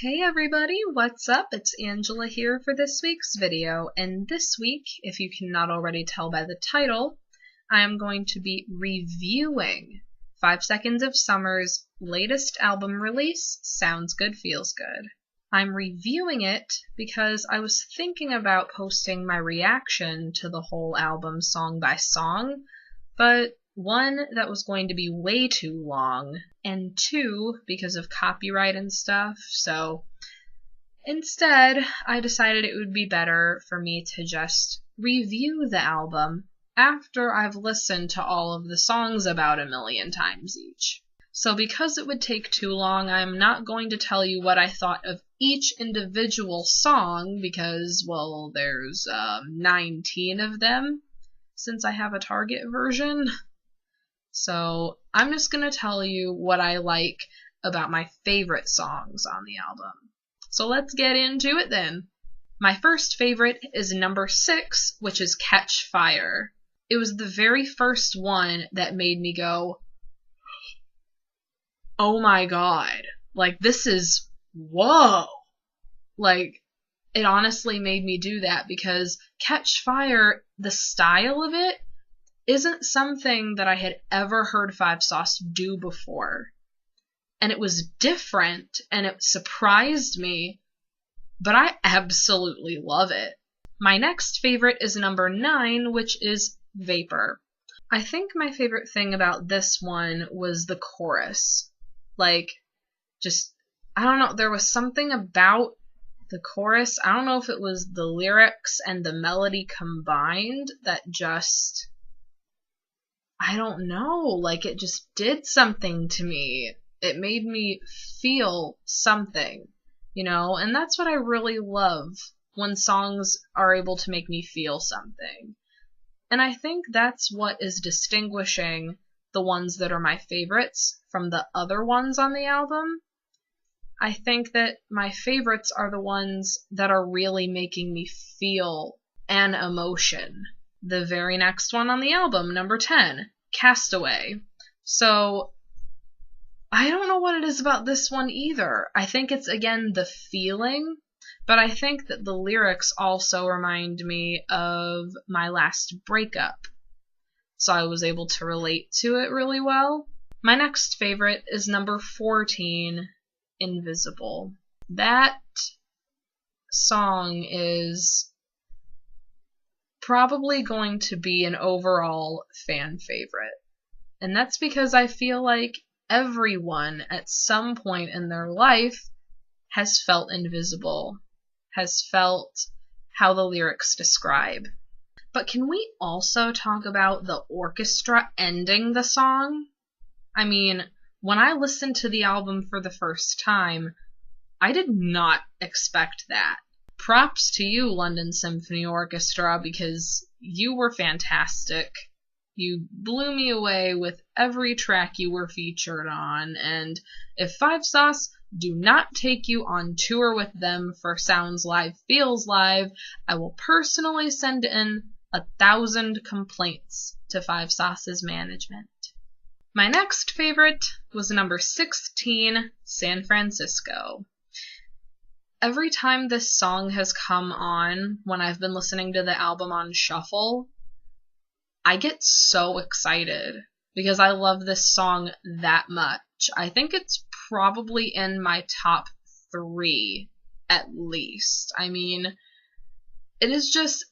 Hey everybody, what's up? It's Angela here for this week's video, and this week, if you cannot already tell by the title, I am going to be reviewing 5 Seconds of Summer's latest album release, Sounds Good Feels Good. I'm reviewing it because I was thinking about posting my reaction to the whole album song by song, but one, that was going to be way too long, and two, because of copyright and stuff, so instead I decided it would be better for me to just review the album after I've listened to all of the songs about 1,000,000 times each. So because it would take too long, I'm not going to tell you what I thought of each individual song because, well, there's 19 of them since I have a Target version. So I'm just going to tell you what I like about my favorite songs on the album. So let's get into it then. My first favorite is number 6, which is Catch Fire. It was the very first one that made me go, oh my god, like this is, whoa. Like, it honestly made me do that because Catch Fire, the style of it, isn't something that I had ever heard Five Sauce do before. And it was different, and it surprised me, but I absolutely love it. My next favorite is number 9, which is Vapor. I think my favorite thing about this one was the chorus. Like, just, I don't know, there was something about the chorus, I don't know if it was the lyrics and the melody combined that just, I don't know, like it just did something to me. It made me feel something, you know, and that's what I really love, when songs are able to make me feel something. And I think that's what is distinguishing the ones that are my favorites from the other ones on the album. I think that my favorites are the ones that are really making me feel an emotion. The very next one on the album, number 10, Castaway. So, I don't know what it is about this one either. I think it's, again, the feeling, but I think that the lyrics also remind me of my last breakup. So I was able to relate to it really well. My next favorite is number 14, Invisible. That song is probably going to be an overall fan favorite. And that's because I feel like everyone at some point in their life has felt invisible, has felt how the lyrics describe. But can we also talk about the orchestra ending the song? I mean, when I listened to the album for the first time, I did not expect that. Props to you, London Symphony Orchestra, because you were fantastic. You blew me away with every track you were featured on, and if Five Sauce do not take you on tour with them for Sounds Live Feels Live, I will personally send in 1,000 complaints to Five Sauce's management. My next favorite was number 16, San Francisco. Every time this song has come on, when I've been listening to the album on shuffle, I get so excited because I love this song that much. I think it's probably in my top 3, at least. I mean, it is just,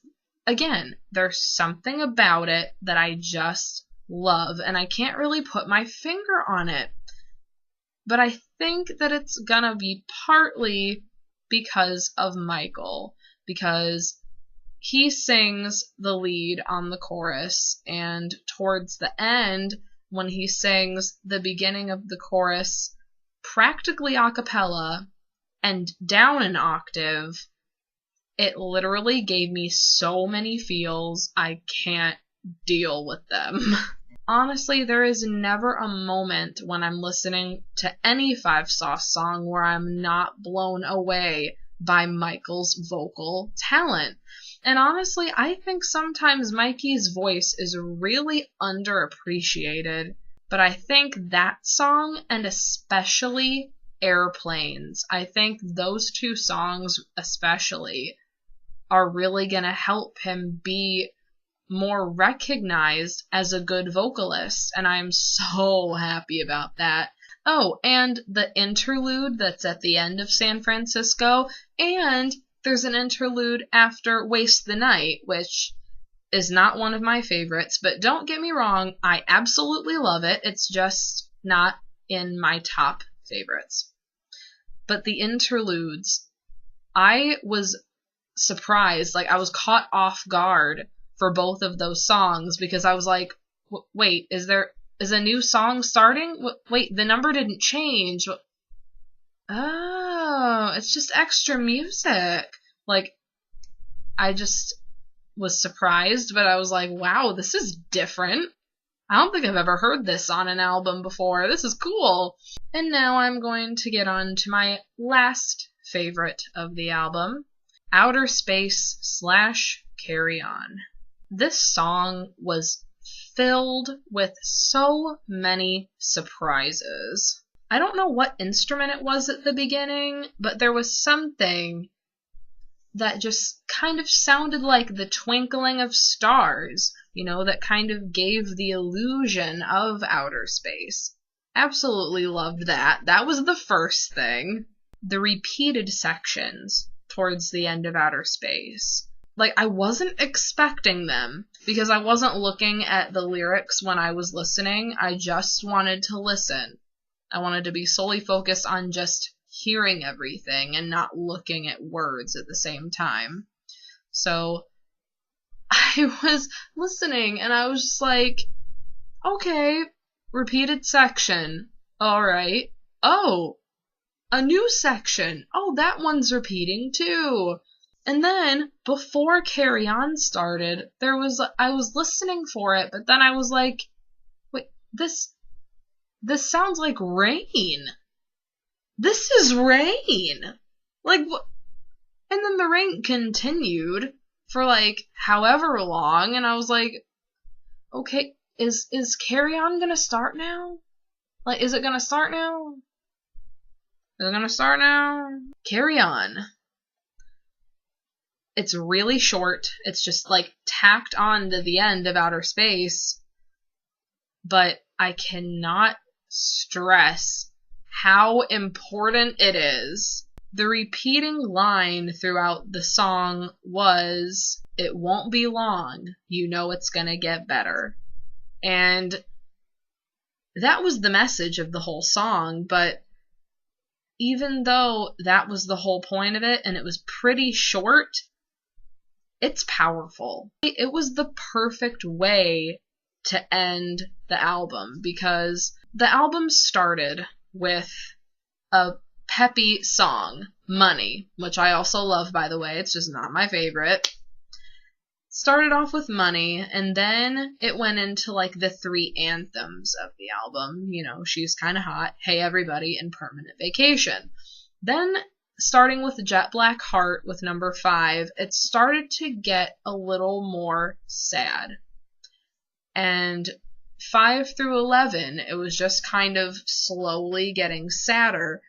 again, there's something about it that I just love, and I can't really put my finger on it. But I think that it's gonna be partly because of Michael, because he sings the lead on the chorus, and towards the end, when he sings the beginning of the chorus practically a cappella and down an octave, it literally gave me so many feels, I can't deal with them. Honestly, there is never a moment when I'm listening to any Five Sauce song where I'm not blown away by Michael's vocal talent. And honestly, I think sometimes Mikey's voice is really underappreciated, but I think that song, and especially Airplanes. I think those two songs especially are really going to help him be more recognized as a good vocalist, and I'm so happy about that. Oh, and the interlude that's at the end of San Francisco, and there's an interlude after Waste the Night, which is not one of my favorites, but don't get me wrong, I absolutely love it. It's just not in my top favorites. But the interludes, I was surprised, like I was caught off guard for both of those songs because I was like, wait, is a new song starting? Wait, the number didn't change. Oh, it's just extra music. Like, I just was surprised, but I was like, wow, this is different. I don't think I've ever heard this on an album before. This is cool. And now I'm going to get on to my last favorite of the album, Outer Space / Carry On. This song was filled with so many surprises. I don't know what instrument it was at the beginning, but there was something that just kind of sounded like the twinkling of stars, that kind of gave the illusion of outer space. Absolutely loved that. That was the first thing. The repeated sections towards the end of Outer Space. Like, I wasn't expecting them because I wasn't looking at the lyrics when I was listening. I just wanted to listen. I wanted to be solely focused on just hearing everything and not looking at words at the same time. So I was listening and I was just like, okay, repeated section. All right. Oh, a new section. Oh, that one's repeating too. And then before Carry On started, I was listening for it, but then I was like, wait, this sounds like rain. This is rain. Like, what? And then the rain continued for like however long, and I was like, okay, is Carry On gonna start now? Like, is it gonna start now? Is it gonna start now? Carry On. It's really short. It's just like tacked on to the end of Outer Space. But I cannot stress how important it is. The repeating line throughout the song was, "It won't be long, you know it's gonna get better." And that was the message of the whole song, but even though that was the whole point of it and it was pretty short, it's powerful. It was the perfect way to end the album because the album started with a peppy song, Money, which I also love, by the way. It's just not my favorite. Started off with Money, and then it went into like the three anthems of the album. She's Kinda Hot, Hey Everybody, and Permanent Vacation. Then, starting with Jet Black Heart with number 5, it started to get a little more sad. And 5 through 11, it was just kind of slowly getting sadder,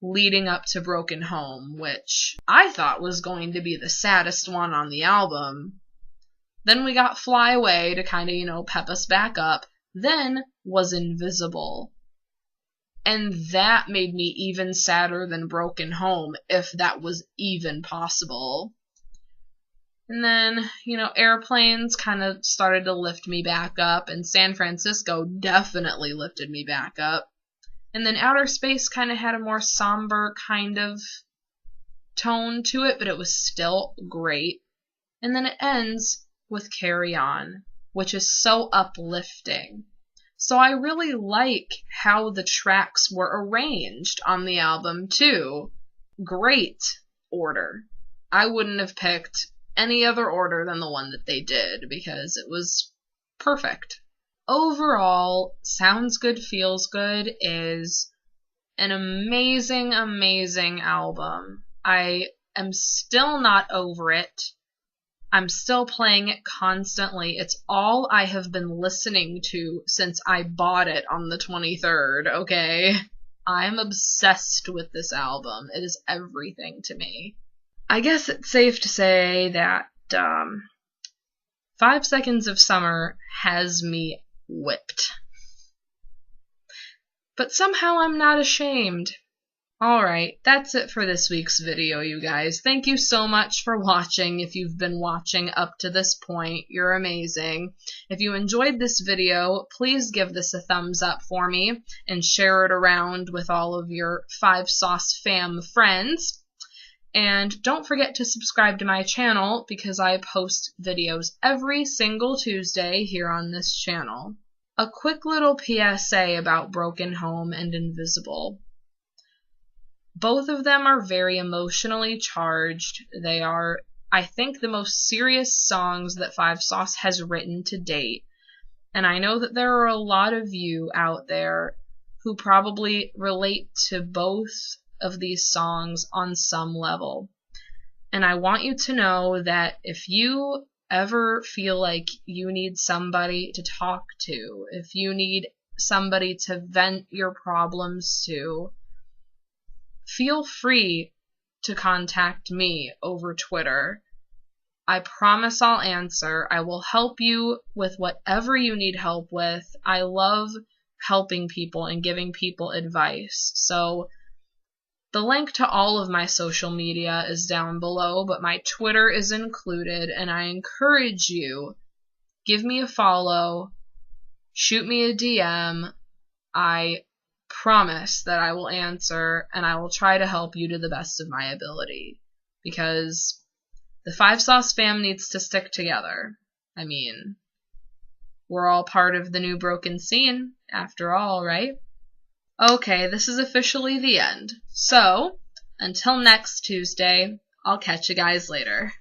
leading up to Broken Home, which I thought was going to be the saddest one on the album. Then we got Fly Away to kind of, pep us back up. Then was Invisible. And that made me even sadder than Broken Home, if that was even possible. And then, Airplanes kind of started to lift me back up, and San Francisco definitely lifted me back up. And then Outer Space kind of had a more somber kind of tone to it, but it was still great. And then it ends with Carry On, which is so uplifting. So I really like how the tracks were arranged on the album, too. Great order. I wouldn't have picked any other order than the one that they did, because it was perfect. Overall, Sounds Good, Feels Good is an amazing, amazing album. I am still not over it. I'm still playing it constantly. It's all I have been listening to since I bought it on the 23rd, okay? I'm obsessed with this album. It is everything to me. I guess it's safe to say that 5 Seconds of Summer has me whipped. But somehow I'm not ashamed. Alright, that's it for this week's video, you guys. Thank you so much for watching. If you've been watching up to this point, you're amazing. If you enjoyed this video, please give this a thumbs up for me and share it around with all of your 5 Sauce fam friends. And don't forget to subscribe to my channel because I post videos every single Tuesday here on this channel. A quick little PSA about Broken Home and Invisible. Both of them are very emotionally charged. They are, I think, the most serious songs that 5 Sauce has written to date. And I know that there are a lot of you out there who probably relate to both of these songs on some level. And I want you to know that if you ever feel like you need somebody to talk to, if you need somebody to vent your problems to, feel free to contact me over Twitter. I promise I'll answer. I will help you with whatever you need help with. I love helping people and giving people advice. So the link to all of my social media is down below, but my Twitter is included, and I encourage you, give me a follow, shoot me a DM. I promise that I will answer, and I will try to help you to the best of my ability, because the 5 Sauce fam needs to stick together. I mean, we're all part of the new broken scene, after all, right? Okay, this is officially the end. So, until next Tuesday, I'll catch you guys later.